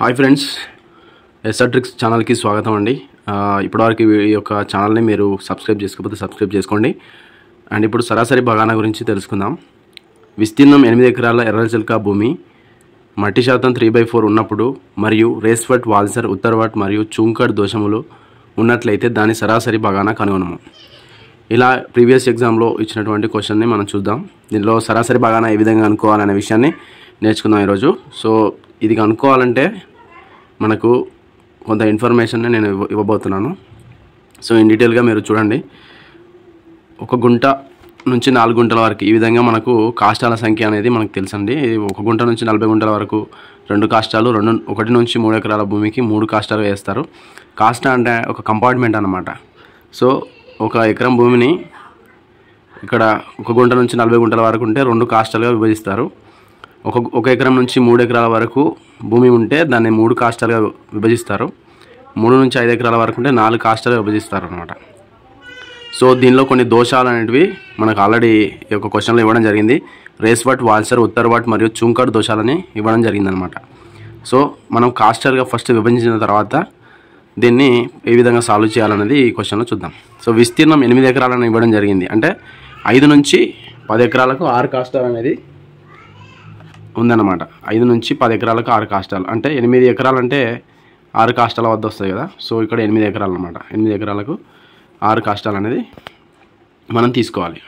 Hi friends, SR tricks ఛానల్కి స్వాగతం అండి. ఇప్పటివరకు ఈ యొక్క ఛానల్ని మీరు సబ్స్క్రైబ్ చేసుకోకపోతే సబ్స్క్రైబ్ చేసుకోండి. అండ్ ఇప్పుడు సరాసరి బగానా గురించి తెలుసుకుందాం. విస్తీర్ణం 8 ఎకరాల ఎర్రచిలక భూమి, మట్టి శాతం 3/4 ఉన్నప్పుడు మరియు రేస్వట్, వాల్సర్, ఉత్తర్వట్ మరియు చుంకడ్ దోషములు ఉన్నట్లయితే దాని సరాసరి బగానా కనుగొనము. ఇలా ప్రీవియస్ ఎగ్జామ్లో ఇచ్చినటువంటి క్వశ్చన్ని మనం చూద్దాం. దీనిలో సరాసరి బగానా ఏ విధంగా అనుకోవాలనే విషయాన్ని నేర్చుకుందాం ఈరోజు. సో ఇది కనుక్కోవాలంటే మనకు కొంత ఇన్ఫర్మేషన్ని నేను ఇవ్వబోతున్నాను. సో ఇన్ డీటెయిల్గా మీరు చూడండి. 1 గుంట నుంచి 4 గుంటల వరకు ఈ విధంగా మనకు కాష్టాల సంఖ్య అనేది మనకు తెలుసండి. 1 గుంట నుంచి 40 గుంటల వరకు 2 కాష్టాలు, 1 నుంచి 3 ఎకరాల భూమికి 3 కాష్టాలు వేస్తారు. కాస్టా అంటే ఒక కంపార్ట్మెంట్ అన్నమాట. సో 1 ఎకరం భూమిని ఇక్కడ 1 గుంట నుంచి 40 గుంటల వరకు ఉంటే 2 కాష్టాలుగా విభజిస్తారు. 1 ఎకరం నుంచి 3 ఎకరాల వరకు భూమి ఉంటే దాన్ని 3 కాష్టాలుగా విభజిస్తారు. 3 నుంచి 5 ఎకరాల వరకు ఉంటే 4 కాష్టాలుగా విభజిస్తారు అనమాట. సో దీనిలో కొన్ని దోషాలు అనేటివి మనకు ఆల్రెడీ ఈ యొక్క క్వశ్చన్లో ఇవ్వడం జరిగింది. రేస్వట్, వాల్సర్, ఉత్తర్వట్ మరియు చుంకడ్ దోషాలని ఇవ్వడం జరిగిందనమాట. సో మనం కాస్టాలుగా ఫస్ట్ విభజించిన తర్వాత దీన్ని ఏ విధంగా సాల్వ్ చేయాలనేది ఈ క్వశ్చన్లో చూద్దాం. సో విస్తీర్ణం 8 ఎకరాలను ఇవ్వడం జరిగింది. అంటే 5 నుంచి 10 ఎకరాలకు 6 కాష్టాలు అనేది ఉందన్నమాట. 5 నుంచి 10 ఎకరాలకు 6 కాష్టాలు అంటే 8 ఎకరాలు అంటే 6 కాష్టాల వద్ద వస్తాయి కదా. సో ఇక్కడ 8 ఎకరాలు అనమాట. 8 ఎకరాలకు 6 కాష్టాలు అనేది మనం తీసుకోవాలి.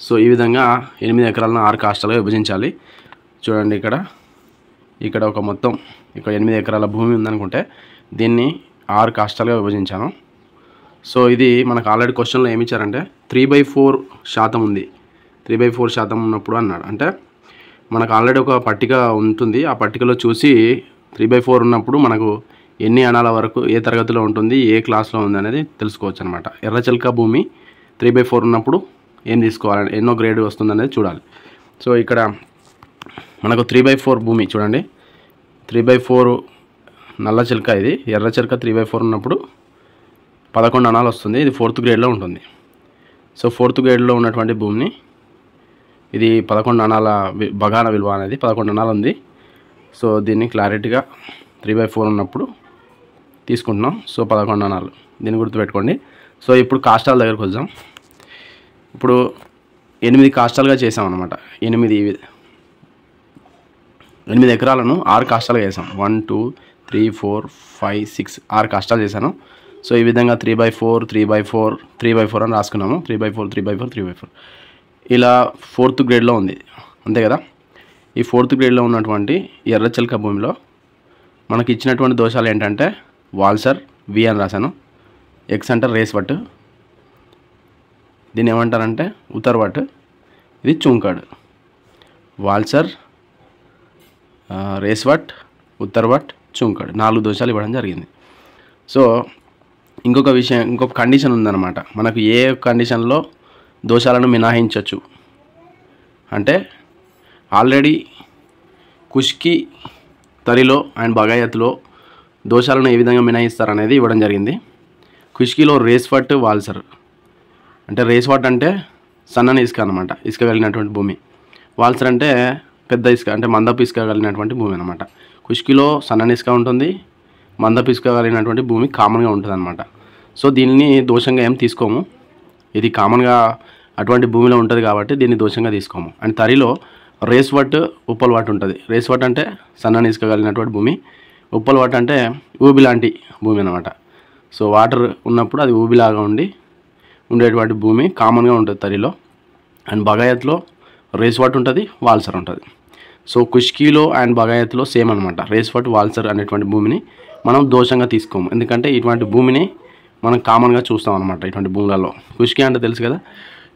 సో ఈ విధంగా 8 ఎకరాలను 6 కాష్టాలుగా విభజించాలి. చూడండి, ఇక్కడ ఒక మొత్తం ఇక్కడ 8 ఎకరాల భూమి ఉందనుకుంటే దీన్ని 6 కాష్టాలుగా విభజించాను. సో ఇది మనకు ఆల్రెడీ క్వశ్చన్లో ఏమి ఇచ్చారంటే 3/4 శాతం ఉంది. 3/4 శాతం ఉన్నప్పుడు అన్నాడు. అంటే మనకు ఆల్రెడీ ఒక పట్టిక ఉంటుంది. ఆ పట్టికలో చూసి 3/4 ఉన్నప్పుడు మనకు ఎన్ని అణాల వరకు ఏ తరగతిలో ఉంటుంది, ఏ క్లాస్లో ఉంది అనేది తెలుసుకోవచ్చు అనమాట. ఎర్రచిలక భూమి 3/4 ఉన్నప్పుడు ఏం తీసుకోవాలని, ఎన్నో గ్రేడ్ వస్తుంది అనేది చూడాలి. సో ఇక్కడ మనకు 3/4 భూమి చూడండి. 3/4 నల్ల చిలక, ఇది ఎర్ర చిలక. 3/4 ఉన్నప్పుడు 11 అణాలు వస్తుంది. ఇది 4th గ్రేడ్లో ఉంటుంది. సో 4th గ్రేడ్లో ఉన్నటువంటి భూమిని ఇది 11 అణాల బగానా విలువ అనేది 11 అణాలు ఉంది. సో దీన్ని క్లారిటీగా 3/4 ఉన్నప్పుడు తీసుకుంటున్నాం. సో 11 అణాలు, దీన్ని గుర్తుపెట్టుకోండి. సో ఇప్పుడు కాష్టాల దగ్గరకు వద్దాం. ఇప్పుడు 8 కాష్టాలుగా చేసాం అనమాట. 8 ఎకరాలను 6 కాష్టాలుగా చేసాం. 1 2 3 4 5 6 6 కాష్టాలు చేశాను. సో ఈ విధంగా 3/4 3/4 3/4 అని రాసుకున్నాము. 3/4 3/4 3/4 ఇలా 4th గ్రేడ్లో ఉంది, అంతే కదా. ఈ 4th గ్రేడ్లో ఉన్నటువంటి ఎర్రచిలక భూమిలో మనకి ఇచ్చినటువంటి దోషాలు ఏంటంటే వాల్సర్, వి అని రాశాను. ఎక్స్ అంటే రేస్వట్, దీన్ని ఏమంటారంటే ఉత్తర్వట్, ఇది చుంకడ్. వాల్సర్, రేస్వట్, ఉత్తర్వట్, చుంకడ్ 4 దోషాలు ఇవ్వడం జరిగింది. సో ఇంకొక కండిషన్ ఉందన్నమాట. మనకు ఏ కండిషన్లో దోషాలను మినహాయించవచ్చు అంటే ఆల్రెడీ కుష్కి, తరిలో అండ్ బగాయత్లో దోషాలను ఏ విధంగా మినహాయిస్తారనేది ఇవ్వడం జరిగింది. కుష్కిలో రేస్వట్, వాల్సర్ అంటే రేస్వట్ అంటే సన్నని ఇసుక అనమాట, ఇసుక కలిగినటువంటి భూమి. వాల్సర్ అంటే పెద్ద ఇసుక అంటే మందపు ఇసుక కలిగినటువంటి భూమి అనమాట. కుష్కిలో సన్నని ఇసుక ఉంటుంది, మందపు ఇసుక కలిగినటువంటి భూమి కామన్గా ఉంటుంది అనమాట. సో దీన్ని దోషంగా ఏం తీసుకోము. ఇది కామన్గా అటువంటి భూమిలో ఉంటుంది కాబట్టి దీన్ని దోషంగా తీసుకోము. అండ్ తరిలో రేస్వట్, ఉప్పల్వాట్ ఉంటుంది. రేస్వట్ అంటే సన్నని ఇసుక కలిగినటువంటి భూమి, ఉప్పల్వాట్ అంటే ఊబి లాంటి భూమి అనమాట. సో వాటర్ ఉన్నప్పుడు అది ఊబిలాగా ఉండేటువంటి భూమి కామన్గా ఉంటుంది తరిలో. అండ్ బగాయత్లో రేస్వట్ ఉంటుంది, వాల్సర్ ఉంటుంది. సో కుష్కీలో అండ్ బగాయత్లో సేమ్ అనమాట. రేస్వట్, వాల్సర్ అనేటువంటి భూమిని మనం దోషంగా తీసుకోము. ఎందుకంటే ఇటువంటి భూమిని మనం కామన్గా చూస్తాం అనమాట. ఇటువంటి భూములలో కుష్కి అంటే తెలుసు కదా,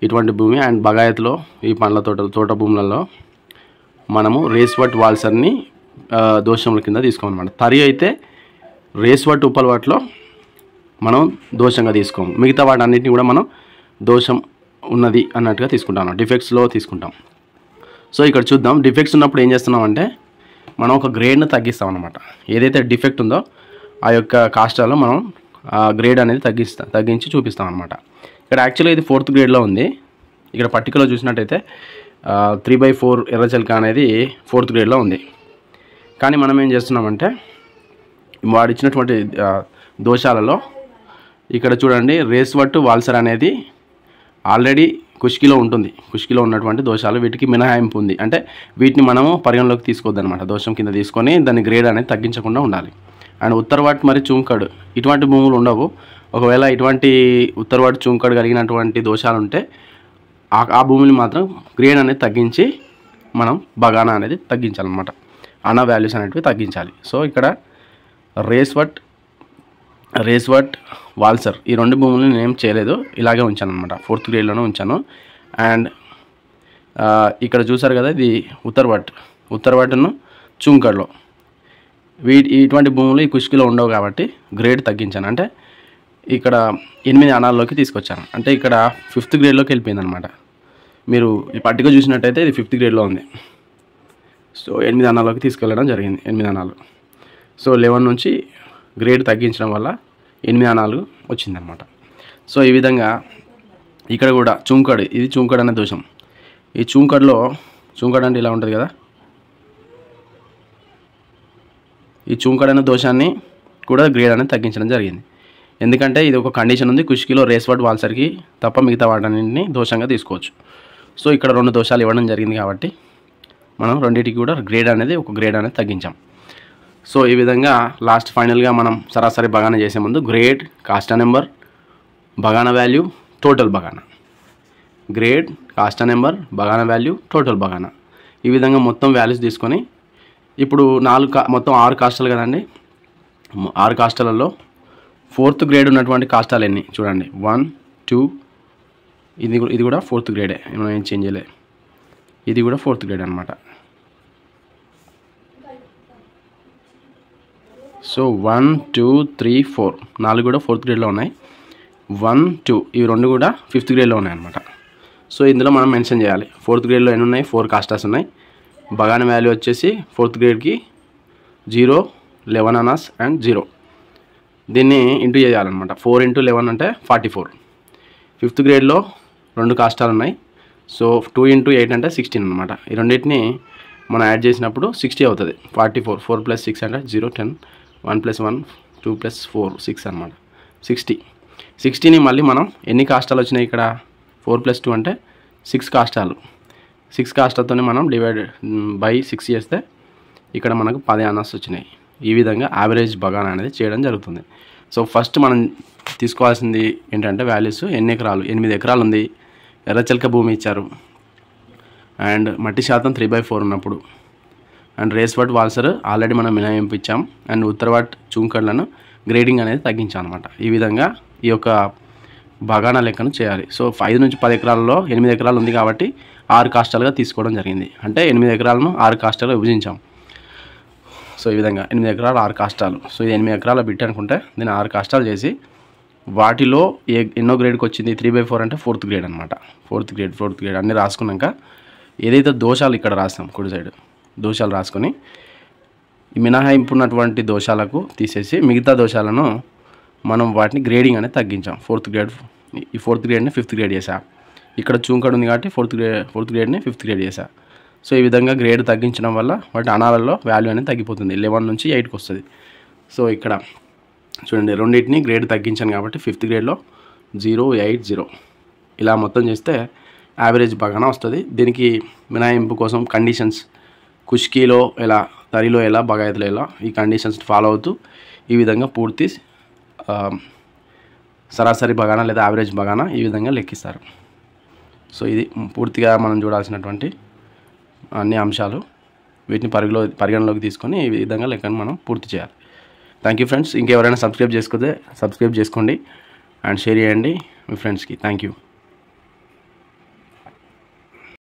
ఇటువంటి భూమి. అండ్ బగాయత్లో ఈ పండ్ల తోట భూములలో మనము రేస్వట్, వాల్సర్ని దోషముల కింద తీసుకోము అనమాట. తరి అయితే రేస్వట్, ఉప్పల్వాట్లో మనం దోషంగా తీసుకోము. మిగతా వాటన్నిటిని కూడా మనం దోషం ఉన్నది అన్నట్టుగా తీసుకుంటాం, డిఫెక్ట్స్లో తీసుకుంటాం. సో ఇక్కడ చూద్దాం. డిఫెక్ట్స్ ఉన్నప్పుడు ఏం చేస్తున్నామంటే మనం ఒక గ్రేడ్ని తగ్గిస్తాం అనమాట. ఏదైతే డిఫెక్ట్ ఉందో ఆ యొక్క కాస్టాల్లో మనం ఆ గ్రేడ్ అనేది తగ్గించి చూపిస్తాం అనమాట. ఇక్కడ యాక్చువల్గా ఇది 4th గ్రేడ్లో ఉంది. ఇక్కడ పట్టికలో చూసినట్టయితే 3/4 ఎర్రచిలక అనేది 4th గ్రేడ్లో ఉంది. కానీ మనం ఏం చేస్తున్నామంటే వాడు ఇచ్చినటువంటి దోషాలలో ఇక్కడ చూడండి రేస్వర్ట్ వాల్సర్ అనేది ఆల్రెడీ కుష్కిలో ఉంటుంది. కుష్కిలో ఉన్నటువంటి దోషాలు వీటికి మినహాయింపు ఉంది. అంటే వీటిని మనము పరిగణలోకి తీసుకోవద్దనమాట. దోషం కింద తీసుకొని దాని గ్రేడ్ అనేది తగ్గించకుండా ఉండాలి. అండ్ ఉత్తర్వాట్ మరి చూంకడ్ ఇటువంటి భూములు ఉండవు. ఒకవేళ ఇటువంటి ఉత్తర్వాట్ చూంకడ్ కలిగినటువంటి దోషాలు ఉంటే ఆ భూమిని మాత్రం గ్రేడ్ అనేది తగ్గించి మనం బగానా అనేది తగ్గించాలన్నమాట. అనా వాల్యూస్ అనేటివి తగ్గించాలి. సో ఇక్కడ రేస్వర్ట్ వాల్సర్ ఈ రెండు భూములను నేనేం చేయలేదు, ఇలాగే ఉంచాను అనమాట. 4th గ్రేడ్లోనే ఉంచాను. అండ్ ఇక్కడ చూసారు కదా, ఇది ఉత్తర్వాట్ను చూంకడ్లో ఇటువంటి భూములు ఈ కుష్కిలో ఉండవు కాబట్టి గ్రేడ్ తగ్గించాను. అంటే ఇక్కడ 8 అనాల్లోకి తీసుకొచ్చాను. అంటే ఇక్కడ 5th గ్రేడ్లోకి వెళ్ళిపోయింది అనమాట. మీరు ఈ పట్టిక చూసినట్టయితే ఇది 5th గ్రేడ్లో ఉంది. సో 8 అనాల్లోకి తీసుకెళ్ళడం జరిగింది. 8 అనాలు. సో 11 నుంచి గ్రేడ్ తగ్గించడం వల్ల 8 అనాలు వచ్చిందనమాట. సో ఈ విధంగా ఇక్కడ కూడా చూంకడ్, ఇది చూంకడ్ అనే దోషం. ఈ చూంకడ్ అంటే ఇలా ఉంటుంది కదా, ఈ చూంకడ్ అనే దోషాన్ని కూడా గ్రేడ్ అనేది తగ్గించడం జరిగింది. ఎందుకంటే ఇది ఒక కండిషన్ ఉంది, కుష్కిలో రేస్వర్ట్ వాల్సర్కి తప్ప మిగతా వాటన్నింటిని దోషంగా తీసుకోవచ్చు. సో ఇక్కడ 2 దోషాలు ఇవ్వడం జరిగింది కాబట్టి మనం రెండింటికి కూడా ఒక గ్రేడ్ అనేది తగ్గించాం. సో ఈ విధంగా లాస్ట్ ఫైనల్గా మనం సరాసరి బగానా చేసే ముందు గ్రేడ్, కాస్టా నెంబర్, బగానా వాల్యూ, టోటల్ బగానా, గ్రేడ్, కాస్టా నెంబర్, బగానా వాల్యూ, టోటల్ బగానా, ఈ విధంగా మొత్తం వాల్యూస్ తీసుకొని ఇప్పుడు మొత్తం 6 కాస్టాలు కదండి. 6 కాస్టాలలో 4th గ్రేడ్ ఉన్నటువంటి కాస్టాలు ఎన్ని చూడండి. 1, 2, ఇది కూడా 4th గ్రేడే, మనం ఏం చేంజ్ చేయలే. ఇది కూడా 4th గ్రేడ్ అనమాట. సో 1, 2, 3, 4 4 కూడా 4th గ్రేడ్లో ఉన్నాయి. 1, 2 ఇవి 2 కూడా 5th గ్రేడ్లో ఉన్నాయి అనమాట. సో ఇందులో మనం మెన్షన్ చేయాలి 4th గ్రేడ్లో ఎన్ని ఉన్నాయి. 4 కాస్టాస్ ఉన్నాయి. బగానా వాల్యూ వచ్చేసి 4th గ్రేడ్కి 0, 11 అనాస్ అండ్ 0. దీన్ని ఇంటూ చేయాలన్నమాట. 4 × 11 అంటే 44. 5th గ్రేడ్లో 2 కాస్టాలు ఉన్నాయి. సో 2 × 8 అంటే 16 అనమాట. ఈ రెండింటిని మనం యాడ్ చేసినప్పుడు 60 అవుతుంది. 44, 4 + 6 అంటే 0, 10, 1 + 1, 2 + 4, 6 అనమాట. 60ని మళ్ళీ మనం ఎన్ని కాస్టాలు వచ్చినాయి ఇక్కడ 4 + 2 అంటే 6 కాస్టాలు. 6 కాస్టాలతోనే మనం /6 చేస్తే ఇక్కడ మనకు 10 అనాస్ వచ్చినాయి. ఈ విధంగా యావరేజ్ బగానా అనేది చేయడం జరుగుతుంది. సో ఫస్ట్ మనం తీసుకోవాల్సింది ఏంటంటే వాల్యూస్ ఎన్ని ఎకరాలు. 8 ఎకరాలు ఉంది. ఎర్రచలక భూమి ఇచ్చారు. అండ్ మట్టి శాతం 3/4 ఉన్నప్పుడు. అండ్ రేస్వర్ట్ వాల్సర్ ఆల్రెడీ మనం మినహాయింపు ఇచ్చాం. అండ్ ఉత్తర్వాట్ చూంకడ్లను గ్రేడింగ్ అనేది తగ్గించాం అనమాట. ఈ విధంగా ఈ యొక్క బగానా లెక్కను చేయాలి. సో 5 నుంచి 10 ఎకరాలలో 8 ఎకరాలు ఉంది కాబట్టి 6 కాస్టాలుగా తీసుకోవడం జరిగింది. అంటే 8 ఎకరాలను 6 కాస్టాలుగా విభజించాం. సో ఈ విధంగా 8 ఎకరాలు 6 కాస్టాలు. సో ఇది 8 ఎకరాల బిట్ అనుకుంటే దీన్ని 6 కాస్టాలు చేసి వాటిలో ఎన్నో గ్రేడ్కి వచ్చింది 3/4 అంటే 4th గ్రేడ్ అనమాట. 4th గ్రేడ్ అన్నీ రాసుకున్నాక ఏదైతే దోషాలు ఇక్కడ రాస్తాం కుడి సైడ్ దోషాలు రాసుకొని మినహాయింపు ఉన్నటువంటి దోషాలకు తీసేసి మిగతా దోషాలను మనం వాటిని గ్రేడింగ్ అనేది తగ్గించాం. 4th గ్రేడ్ ఈ 4th గ్రేడ్ని 5th గ్రేడ్ చేసా. ఇక్కడ చూంకడ్ ఉంది కాబట్టి 4th గ్రేడ్ని 5th గ్రేడ్ చేసా. సో ఈ విధంగా గ్రేడ్ తగ్గించడం వల్ల వాటి అనాలలో వాల్యూ అనేది తగ్గిపోతుంది. 11 నుంచి 8కి వస్తుంది. సో ఇక్కడ చూడండి రెండింటిని గ్రేడ్ తగ్గించాను కాబట్టి 5th గ్రేడ్లో 0, 8, 0 ఇలా మొత్తం చేస్తే యావరేజ్ బగానా వస్తుంది. దీనికి మినహాయింపు కోసం కండిషన్స్ కుష్కీలో ఎలా, తరిలో ఎలా, బగాయతలో ఎలా ఈ కండిషన్స్ ఫాలో అవుతూ ఈ విధంగా పూర్తి సరాసరి బగానా లేదా యావరేజ్ బగానా ఈ విధంగా లెక్కిస్తారు. సో ఇది పూర్తిగా మనం చూడాల్సినటువంటి అన్ని అంశాలు. వీటిని పరిగణలోకి తీసుకొని ఈ విధంగా లెక్కను మనం పూర్తి చేయాలి. Thank you friends. ఇంకెవరైనా సబ్స్క్రైబ్ చేసుకోండి అండ్ షేర్ చేయండి మీ ఫ్రెండ్స్కి. Thank you.